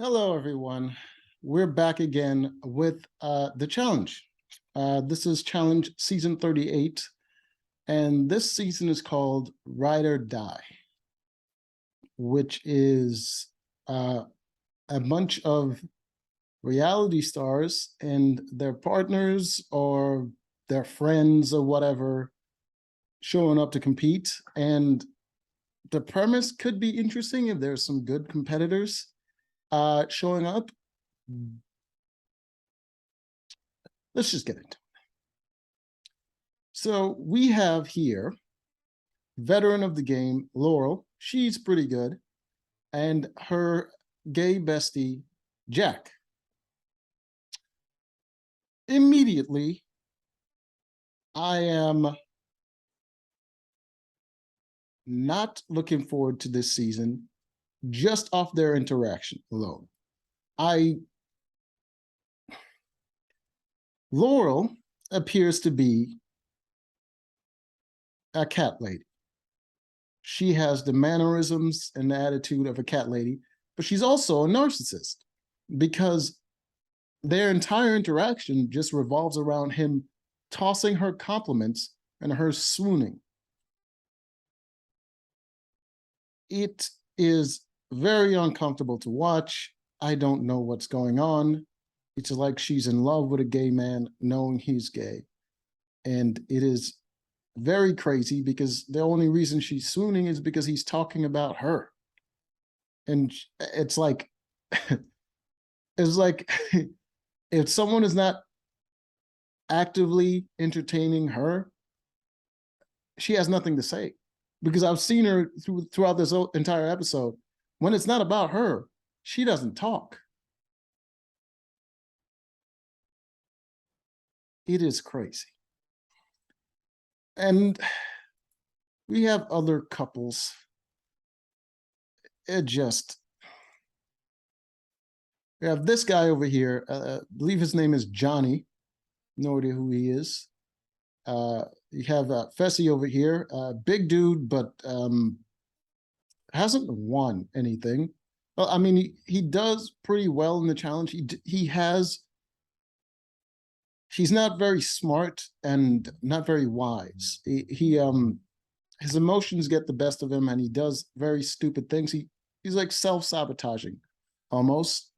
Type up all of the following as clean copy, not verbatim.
Hello, everyone. We're back again with the challenge. This is challenge season 38, and this season is called Ride or Die, which is a bunch of reality stars and their partners or their friends or whatever showing up to compete. And the premise could be interesting if there's some good competitors showing up. Let's just get into it. So we have here veteran of the game, Laurel. She's pretty good. And her gay bestie, Jack. Immediately, I am not looking forward to this season just off their interaction alone. Laurel appears to be a cat lady. She has the mannerisms and the attitude of a cat lady, but she's also a narcissist because their entire interaction just revolves around him tossing her compliments and her swooning. It is very uncomfortable to watch. I don't know what's going on. It's like she's in love with a gay man knowing he's gay. And it is very crazy because the only reason she's swooning is because he's talking about her. And it's like, it's like if someone is not actively entertaining her, she has nothing to say. Because I've seen her throughout this entire episode. When it's not about her, she doesn't talk. It is crazy. And we have other couples. We have this guy over here. I believe his name is Johnny. No idea who he is. You have Fessy over here, big dude, but hasn't won anything. Well, I mean, he does pretty well in the challenge. He's not very smart and not very wise. His emotions get the best of him, and he does very stupid things. He's like self-sabotaging, almost.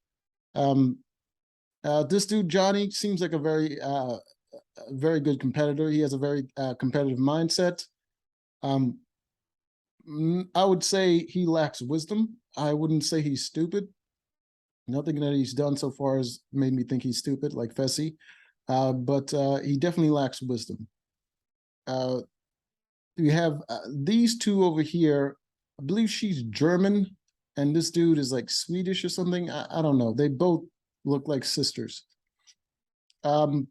This dude Johnny seems like a very good competitor. He has a very competitive mindset. I would say he lacks wisdom. I wouldn't say he's stupid. Nothing that he's done so far has made me think he's stupid, like Fessy. But he definitely lacks wisdom. We have these two over here. I believe she's German, and this dude is like Swedish or something. I don't know. They both look like sisters. Then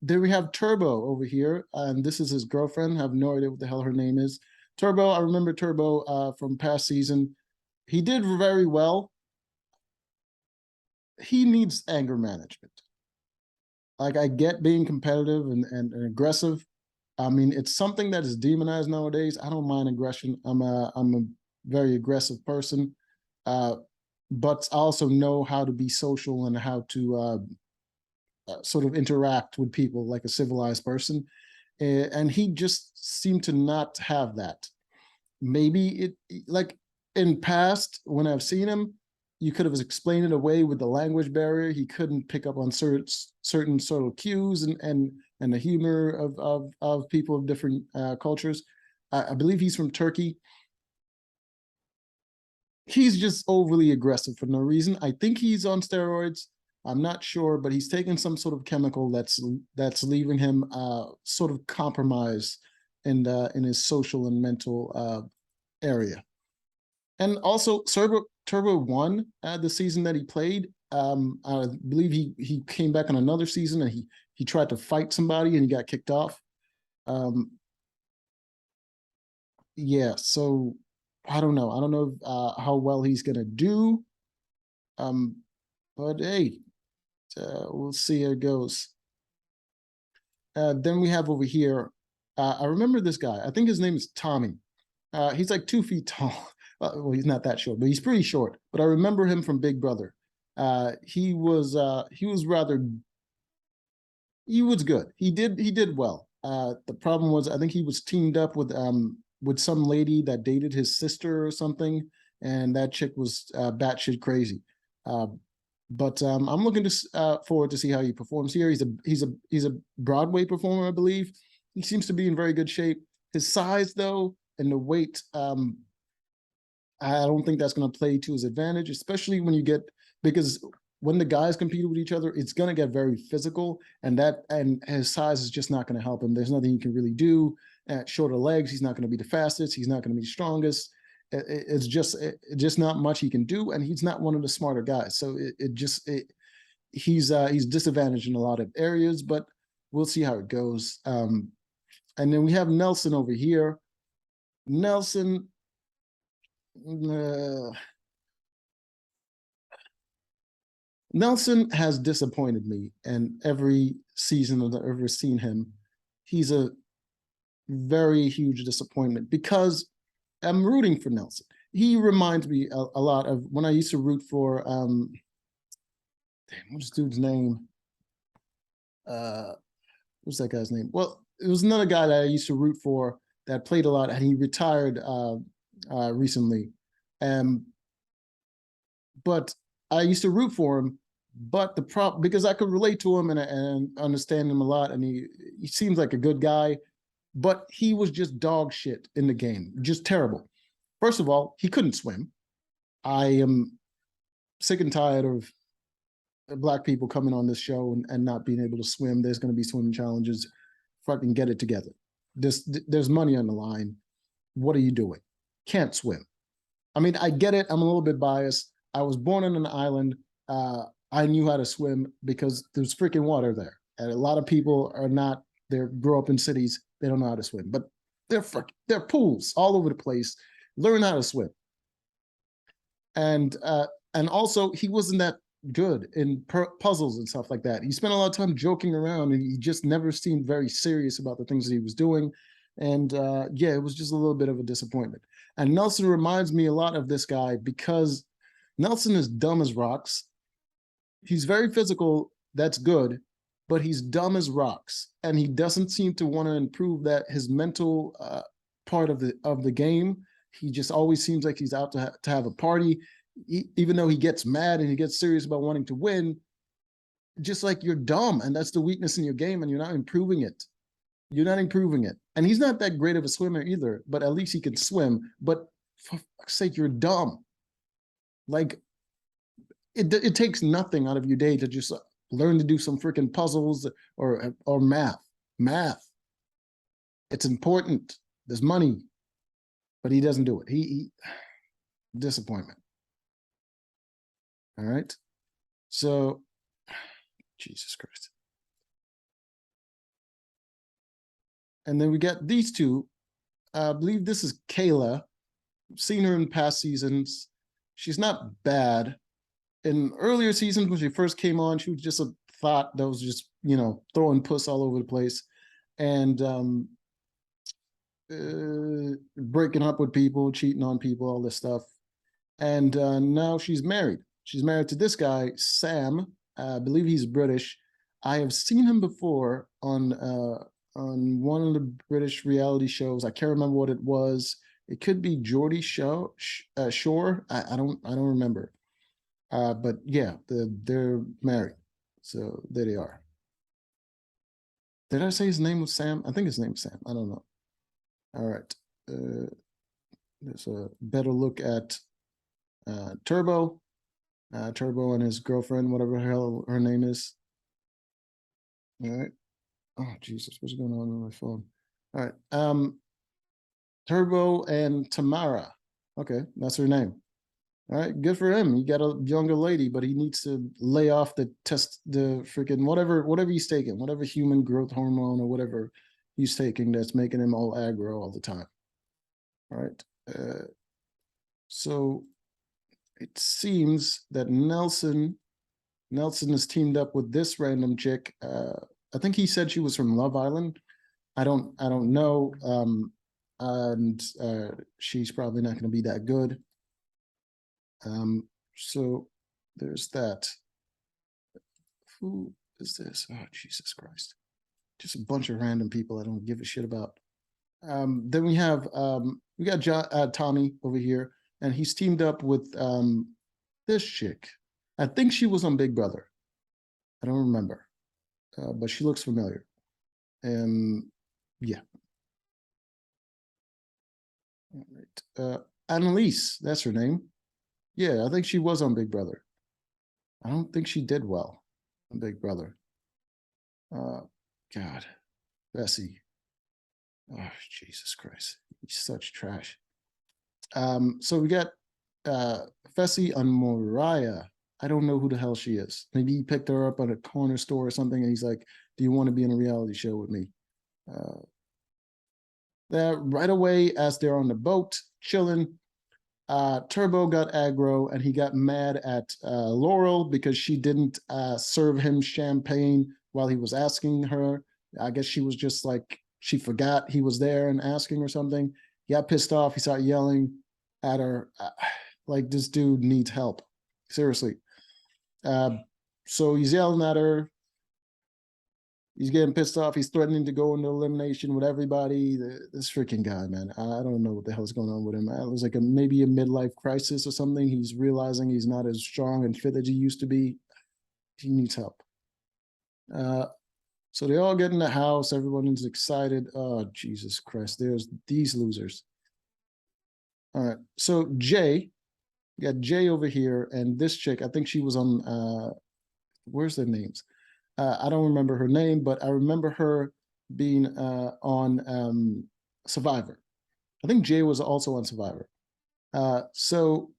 we have Turbo over here, and this is his girlfriend. I have no idea what the hell her name is. Turbo, I remember Turbo from past season. He did very well. He needs anger management. Like, I get being competitive and aggressive. I mean, it's something that is demonized nowadays. I don't mind aggression. I'm a very aggressive person, but I also know how to be social and how to sort of interact with people like a civilized person. And he just seemed to not have that. Maybe like in past, when I've seen him, you could have explained it away with the language barrier. He couldn't pick up on certain sort of cues and the humor of people of different cultures. I believe he's from Turkey. He's just overly aggressive for no reason. I think he's on steroids. I'm not sure, but he's taking some sort of chemical that's leaving him sort of compromised in his social and mental area. And also, Turbo won the season that he played. I believe he came back on another season and he tried to fight somebody and he got kicked off. Yeah, so I don't know. I don't know how well he's gonna do. But hey, we'll see how it goes. Then we have over here. I remember this guy. I think his name is Tommy. He's like 2 feet tall. well, he's not that short, but he's pretty short. But I remember him from Big Brother. He was he was good. He did well. The problem was I think he was teamed up with some lady that dated his sister or something, and that chick was batshit crazy. Uh, but I'm looking to forward to see how he performs here. He's a Broadway performer, I believe. He seems to be in very good shape. His size, though, and the weight, I don't think that's going to play to his advantage, especially when you get, because when the guys compete with each other, it's going to get very physical, and his size is just not going to help him. There's nothing he can really do. At shorter legs, he's not going to be the fastest. He's not going to be the strongest. It's just not much he can do, and he's not one of the smarter guys. So he's disadvantaged in a lot of areas, but we'll see how it goes. And then we have Nelson over here. Nelson. Nelson has disappointed me, and every season that I've ever seen him, he's a very huge disappointment because I'm rooting for Nelson. He reminds me a lot of when I used to root for what's this dude's name? What's that guy's name? Well, it was another guy that I used to root for that played a lot, and he retired recently. But I used to root for him, but because I could relate to him and understand him a lot, and he seems like a good guy, but he was just dog shit in the game, just terrible. First of all, he couldn't swim. I am sick and tired of Black people coming on this show and not being able to swim. There's going to be swimming challenges. Fucking get it together. There's money on the line. What are you doing? Can't swim. I mean, I get it. I'm a little bit biased. I was born on an island. I knew how to swim because there's freaking water there. And a lot of people are not, they grow up in cities. They don't know how to swim, but they're pools all over the place. Learn how to swim. And also he wasn't that good in puzzles and stuff like that. He spent a lot of time joking around, and he just never seemed very serious about the things that he was doing. And yeah, it was just a little bit of a disappointment. And Nelson reminds me a lot of this guy because Nelson is dumb as rocks. He's very physical. That's good, but he's dumb as rocks, and he doesn't seem to want to improve that his mental part of the game. He just always seems like he's out to have a party, even though he gets mad and he gets serious about wanting to win. Just like you're dumb, and that's the weakness in your game, and you're not improving it. You're not improving it. And he's not that great of a swimmer either, but at least he can swim. But for fuck's sake, you're dumb. Like, it takes nothing out of your day to just learn to do some freaking puzzles or math. Math. It's important. There's money. But he doesn't do it. He disappointment. All right. So, Jesus Christ. And then we got these two. I believe this is Kayla. I've seen her in past seasons. She's not bad. In earlier seasons, when she first came on, she was just a thought that was just, throwing puss all over the place. And breaking up with people, cheating on people, all this stuff. And now she's married. She's married to this guy, Sam. I believe he's British. I have seen him before on one of the British reality shows. I can't remember what it was. It could be Geordie Shore. I don't remember. But yeah, they're married. So there they are. Did I say his name was Sam? I think his name was Sam. I don't know. All right. There's a better look at Turbo. Turbo and his girlfriend, whatever the hell her name is. All right. Oh, Jesus, what's going on my phone? All right. Turbo and Tamara. Okay, that's her name. All right, good for him. He got a younger lady, but he needs to lay off the freaking whatever he's taking, whatever human growth hormone or whatever he's taking that's making him all aggro all the time. All right. So it seems that Nelson is teamed up with this random chick. I think he said she was from Love Island. I don't know. And she's probably not going to be that good. So there's that. Who is this? Oh, Jesus Christ. Just a bunch of random people I don't give a shit about. Then we got Tommy over here, and he's teamed up with this chick. I think she was on Big Brother. I don't remember, but she looks familiar. And yeah. All right. Annalise, that's her name. Yeah, I think she was on Big Brother. I don't think she did well on Big Brother. God, Bessie. Oh, Jesus Christ. He's such trash. So we got Fessy on Mariah. I don't know who the hell she is. Maybe he picked her up at a corner store or something, and he's like, "Do you want to be in a reality show with me?" That right away, as they're on the boat chilling, Turbo got aggro, and he got mad at Laurel because she didn't serve him champagne while he was asking her. I guess she was just like, she forgot he was there and asking or something. He got pissed off. He started yelling at her. Like, this dude needs help. Seriously. So he's yelling at her. He's getting pissed off. He's threatening to go into elimination with everybody. This freaking guy, man. I don't know what the hell's going on with him. It was like maybe a midlife crisis or something. He's realizing he's not as strong and fit as he used to be. He needs help. So they all get in the house. Everyone is excited. Oh, Jesus Christ. There's these losers. All right. So Jay, you got Jay over here, and this chick, I think she was on, where's their names? I don't remember her name, but I remember her being on Survivor. I think Jay was also on Survivor. So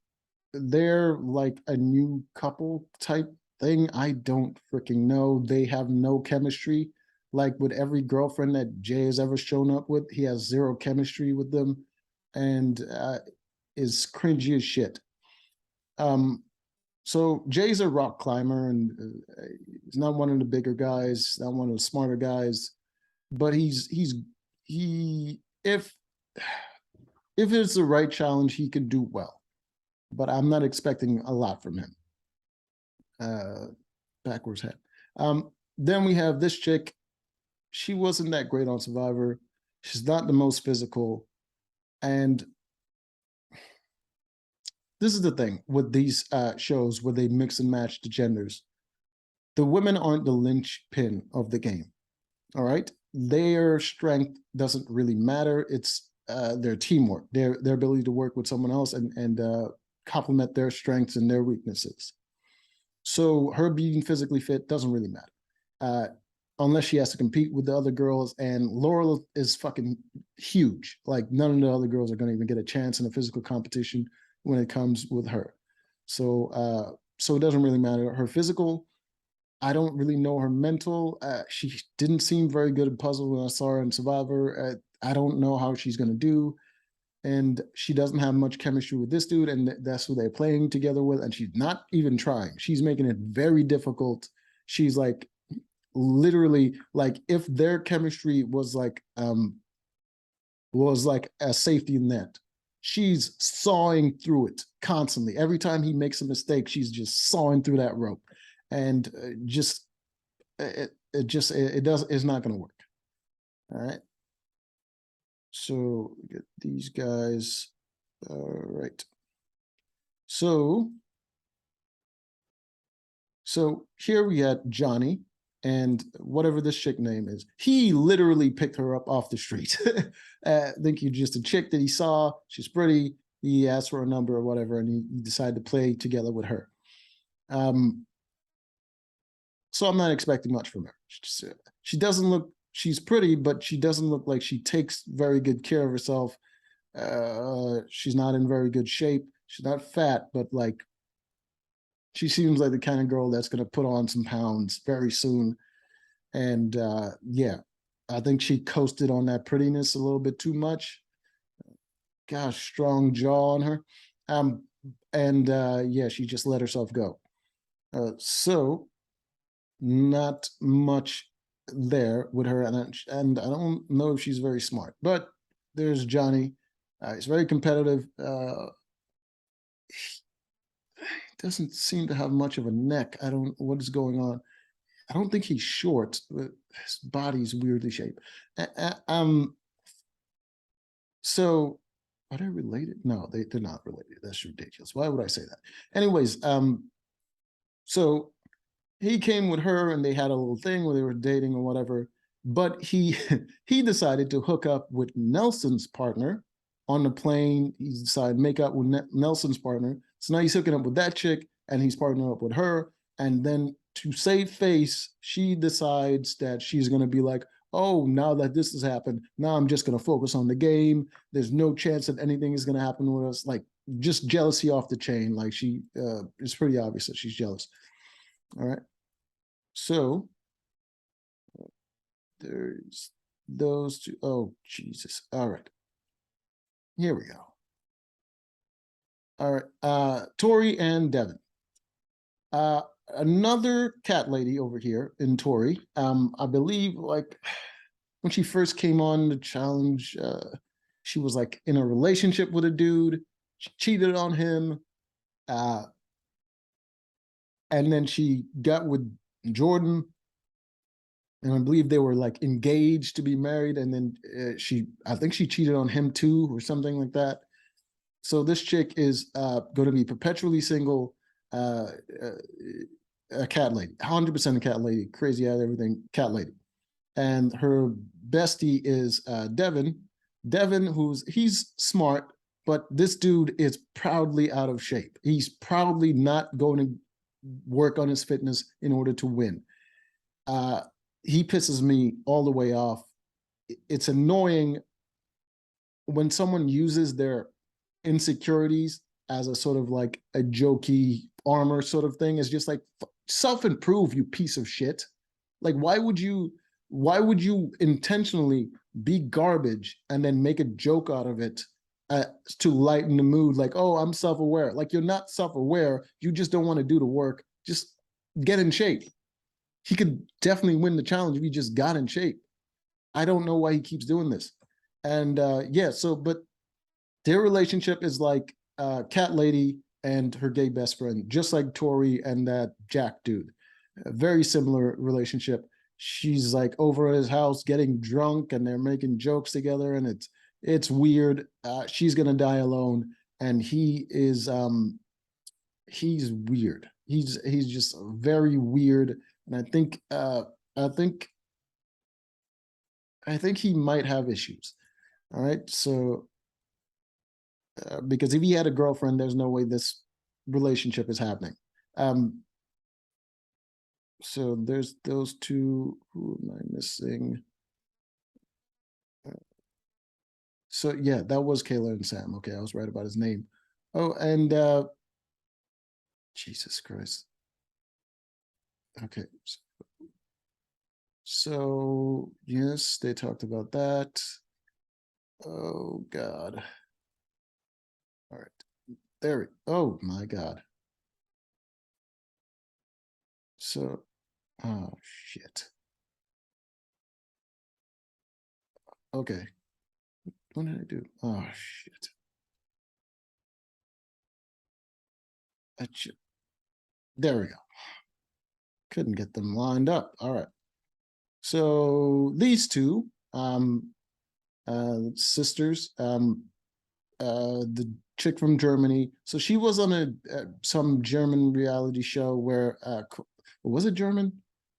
they're like a new couple type thing. I don't freaking know. They have no chemistry. Like with every girlfriend that Jay has ever shown up with, he has zero chemistry with them, and is cringy as shit. So Jay's a rock climber, and he's not one of the bigger guys, not one of the smarter guys, but he if it's the right challenge, he could do well. But I'm not expecting a lot from him. Backwards head. Then we have this chick. She wasn't that great on Survivor. She's not the most physical, and this is the thing with these shows where they mix and match the genders. The women aren't the linchpin of the game. All right, their strength doesn't really matter. It's their teamwork, their ability to work with someone else and complement their strengths and their weaknesses. So her being physically fit doesn't really matter, unless she has to compete with the other girls. And Laurel is fucking huge. Like none of the other girls are going to even get a chance in a physical competition when it comes with her. So so it doesn't really matter. Her physical, I don't really know her mental. She didn't seem very good at puzzle when I saw her in Survivor. I don't know how she's going to do. And she doesn't have much chemistry with this dude, and that's who they're playing together with. And she's not even trying. She's making it very difficult. She's like literally like if their chemistry was like a safety net, she's sawing through it constantly. Every time he makes a mistake, she's just sawing through that rope, and it's not going to work. All right. So get these guys. All right. So here we got Johnny, and whatever this chick name is, he literally picked her up off the street. I think you're just a chick that he saw. She's pretty. He asked for a number or whatever, and he decided to play together with her. So I'm not expecting much from her. She doesn't look, she's pretty, but she doesn't look like she takes very good care of herself. She's not in very good shape. She's not fat, but like, she seems like the kind of girl that's going to put on some pounds very soon. And yeah, I think she coasted on that prettiness a little bit too much. Gosh, strong jaw on her. And yeah, she just let herself go. So not much there with her, and I don't know if she's very smart. But there's Johnny. He's very competitive. doesn't seem to have much of a neck. I don't, what is going on? I don't think he's short, but his body's weirdly shaped. So are they related? No, they're not related. That's ridiculous. Why would I say that? Anyways, so he came with her and they had a little thing where they were dating or whatever. But he he decided to hook up with Nelson's partner on the plane. He decided to make up with Nelson's partner. So now he's hooking up with that chick and he's partnering up with her. And then to save face, she decides that she's going to be like, oh, now that this has happened, now I'm just going to focus on the game. There's no chance that anything is going to happen with us. Like, just jealousy off the chain. Like, she it's pretty obvious that she's jealous. All right. So there's those two. Oh, Jesus. All right. Here we go. All right. Tori and Devin. Another cat lady over here in Tori. I believe like when she first came on the challenge, she was like in a relationship with a dude. She cheated on him. And then she got with Jordan. And I believe they were like engaged to be married. And then I think she cheated on him too, or something like that. So this chick is going to be perpetually single, a cat lady, 100% a cat lady, crazy out of everything, cat lady. And her bestie is Devin. Devin, he's smart, but this dude is proudly out of shape. He's proudly not going to work on his fitness in order to win. He pisses me all the way off. It's annoying when someone uses their insecurities as a sort of like a jokey armor sort of thing. It's just like, self-improve, you piece of shit. Like, why would you intentionally be garbage and then make a joke out of it to lighten the mood? Like, oh, I'm self-aware. Like, you're not self-aware. You just don't want to do the work. Just get in shape. He could definitely win the challenge if he just got in shape. I don't know why he keeps doing this. And yeah, so, but their relationship is like cat lady and her gay best friend, just like Tori and that Jack dude. A very similar relationship. She's like over at his house getting drunk and they're making jokes together and it's weird. She's gonna die alone and he's weird. He's just very weird. And I think he might have issues. All right. So because if he had a girlfriend, there's no way this relationship is happening. So there's those two. Who am I missing? So yeah, that was Kayla and Sam. Okay, I was right about his name. Oh, and Jesus Christ. Okay. So yes, they talked about that. Oh God. All right. There we, oh my God. So, oh shit. Okay. What did I do? Oh shit. There we go. Couldn't get them lined up. All right. So these two sisters, the chick from Germany. So she was on some German reality show where was it German?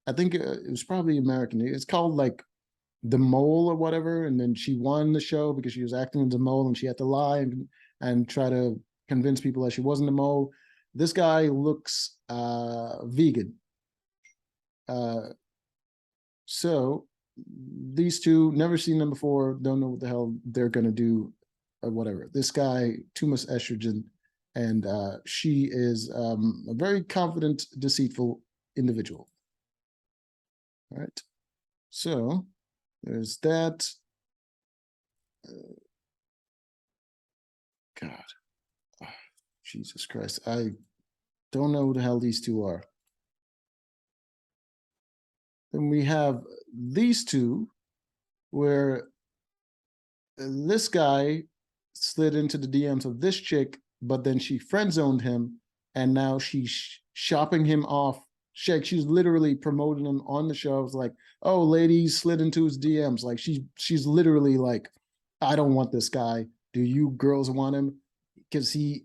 I think it was probably American. It's called like The Mole or whatever. And then she won the show because she was acting as a mole and she had to lie and try to convince people that she wasn't a mole. This guy looks vegan. So these two, never seen them before, don't know what the hell they're gonna do or whatever. This guy, too much estrogen, and she is a very confident, deceitful individual. All right. So there's that. God. Oh, Jesus Christ. I don't know who the hell these two are. Then we have these two where this guy slid into the DMs of this chick, but then she friend zoned him and now she's shopping him off. She's literally promoting him on the show. It's like, oh, ladies slid into his DMs. Like she's literally like, I don't want this guy. Do you girls want him? Because he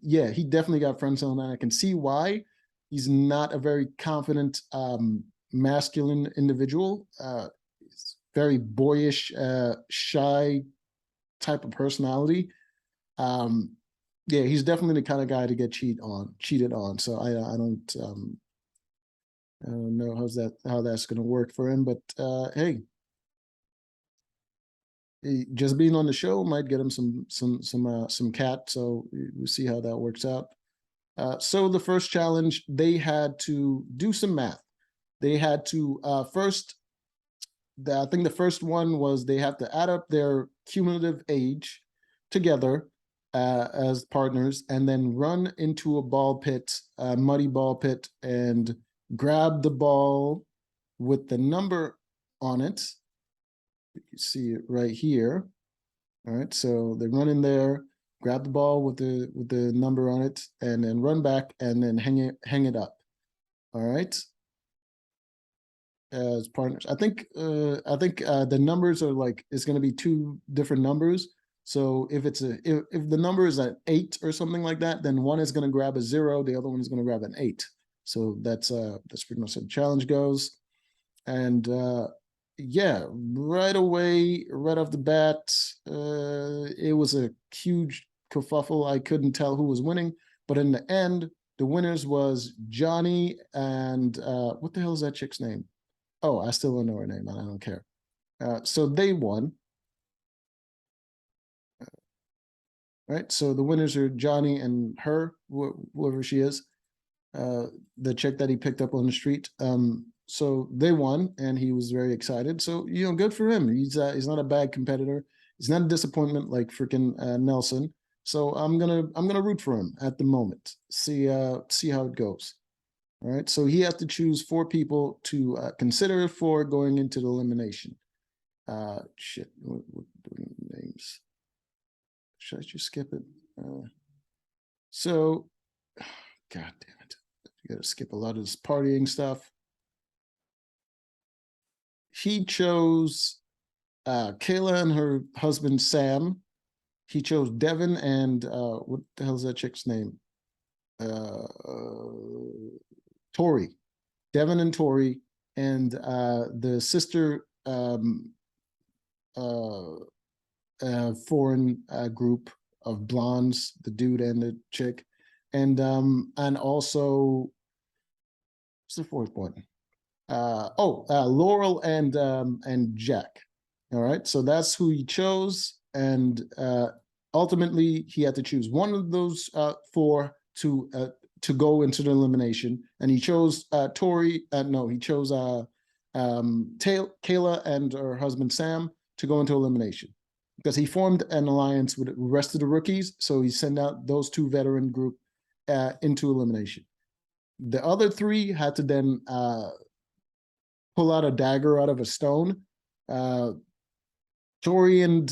definitely got friend zone, and I can see why. He's not a very confident, masculine individual. He's very boyish, shy type of personality. Um, yeah, he's definitely the kind of guy to get cheated on. So I don't know how that's going to work for him. But hey, just being on the show might get him some cat. So we'll see how that works out. So the first challenge, they had to do some math. They had to first. I think the first one was they have to add up their cumulative age together as partners, and then run into a ball pit, a muddy ball pit, and grab the ball with the number on it. You see it right here. All right, so they run in there, grab the ball with the number on it, and then run back and then hang it up. All right, as partners. I think the numbers are like, it's going to be two different numbers. So if if the number is at 8 or something like that, then one is going to grab a 0, the other one is going to grab an 8. So that's pretty much how the challenge goes. And yeah, right away, right off the bat, it was a huge kerfuffle. I couldn't tell who was winning, but in the end, the winners was Johnny and what the hell is that chick's name? Oh, I still don't know her name, and I don't care. So they won. Right. So the winners are Johnny and her, whoever she is, the chick that he picked up on the street. So they won, and he was very excited. So good for him. He's not a bad competitor. He's not a disappointment like freaking Nelson. So I'm gonna root for him at the moment. See how it goes. All right. So he has to choose 4 people to consider for going into the elimination. Shit. What names? Should I just skip it? So, God damn it. You got to skip a lot of this partying stuff. He chose Kayla and her husband, Sam. He chose Devin and what the hell is that chick's name? Tori. Devin and Tori. And the sister foreign group of blondes, the dude and the chick, and also what's the 4th one? Laurel and Jack. All right, so that's who he chose, and ultimately he had to choose one of those 4 to go into the elimination, and he chose Tori. No, he chose Kayla and her husband Sam to go into elimination, because he formed an alliance with the rest of the rookies. So he sent out those 2 veteran group into elimination. The other 3 had to then pull out a dagger out of a stone. Tori and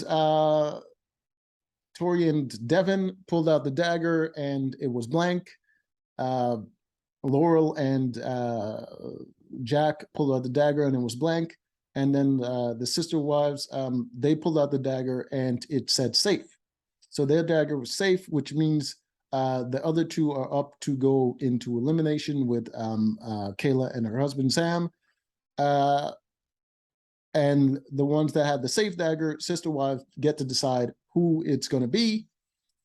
Devin pulled out the dagger, and it was blank. Laurel and Jack pulled out the dagger, and it was blank. And then the sister wives, they pulled out the dagger, and it said safe. So their dagger was safe, which means the other 2 are up to go into elimination with Kayla and her husband, Sam. And the ones that had the safe dagger, sister wives, get to decide who it's going to be.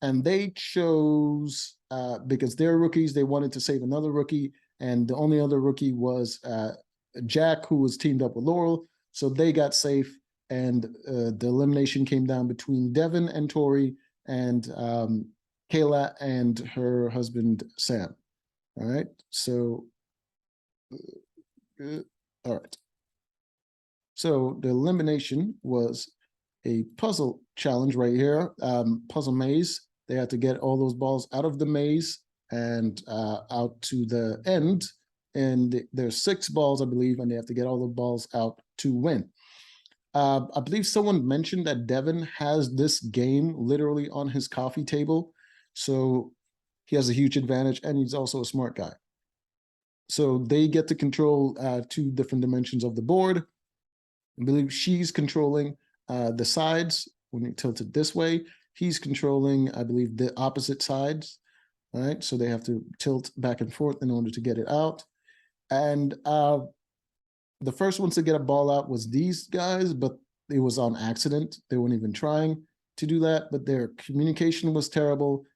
And they chose, because they're rookies, they wanted to save another rookie. And the only other rookie was Jack, who was teamed up with Laurel. So they got safe. And the elimination came down between Devin and Tori, and Kayla and her husband, Sam. All right. So, all right. So the elimination was a puzzle challenge right here, puzzle maze. They had to get all those balls out of the maze and out to the end. And there's 6 balls, I believe, and they have to get all the balls out to win. I believe someone mentioned that Devin has this game literally on his coffee table. So he has a huge advantage, and he's also a smart guy. So they get to control two different dimensions of the board. I believe she's controlling the sides when you tilt it this way. He's controlling, I believe, the opposite sides. All right, so they have to tilt back and forth in order to get it out. And the first ones to get a ball out was these guys, but it was on accident. They weren't even trying to do that, but their communication was terrible.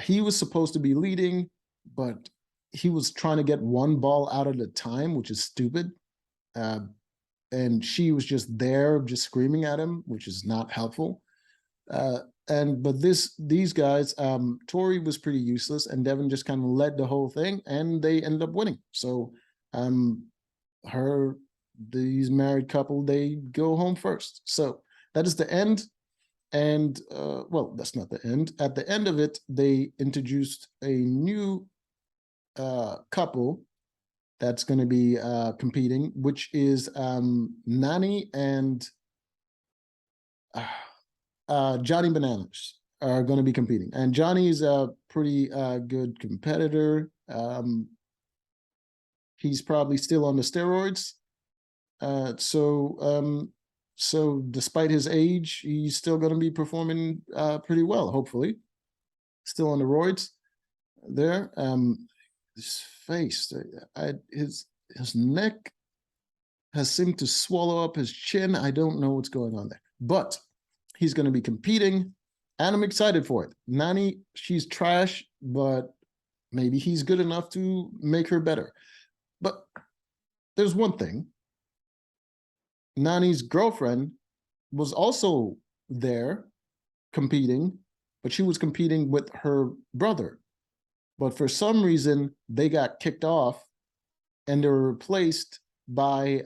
He was supposed to be leading, but he was trying to get one ball out at a time, which is stupid. And she was just there, just screaming at him, which is not helpful. But these guys, Tori was pretty useless, and Devin just kind of led the whole thing, and they ended up winning. So these married couple, they go home first. So that is the end. And well, that's not the end. At the end of it, they introduced a new couple that's going to be competing, which is Nani and Johnny Bananas are going to be competing. And Johnny's a pretty good competitor. He's probably still on the steroids. So despite his age, he's still going to be performing pretty well, hopefully. Still on the roids there. His face, his neck has seemed to swallow up his chin. I don't know what's going on there, but he's going to be competing, and I'm excited for it. Nani, she's trash, but maybe he's good enough to make her better. But there's one thing. Nani's girlfriend was also there competing, but she was competing with her brother. But for some reason, they got kicked off and they were replaced by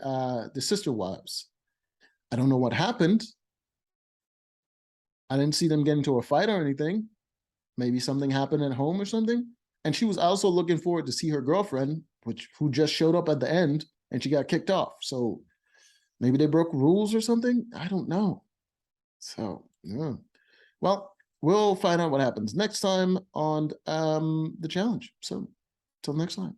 the sister wives. I don't know what happened. I didn't see them get into a fight or anything. Maybe something happened at home or something. And she was also looking forward to see her girlfriend, who just showed up at the end, and she got kicked off. So maybe they broke rules or something. I don't know. So, yeah. Well, we'll find out what happens next time on the challenge. So, till next time.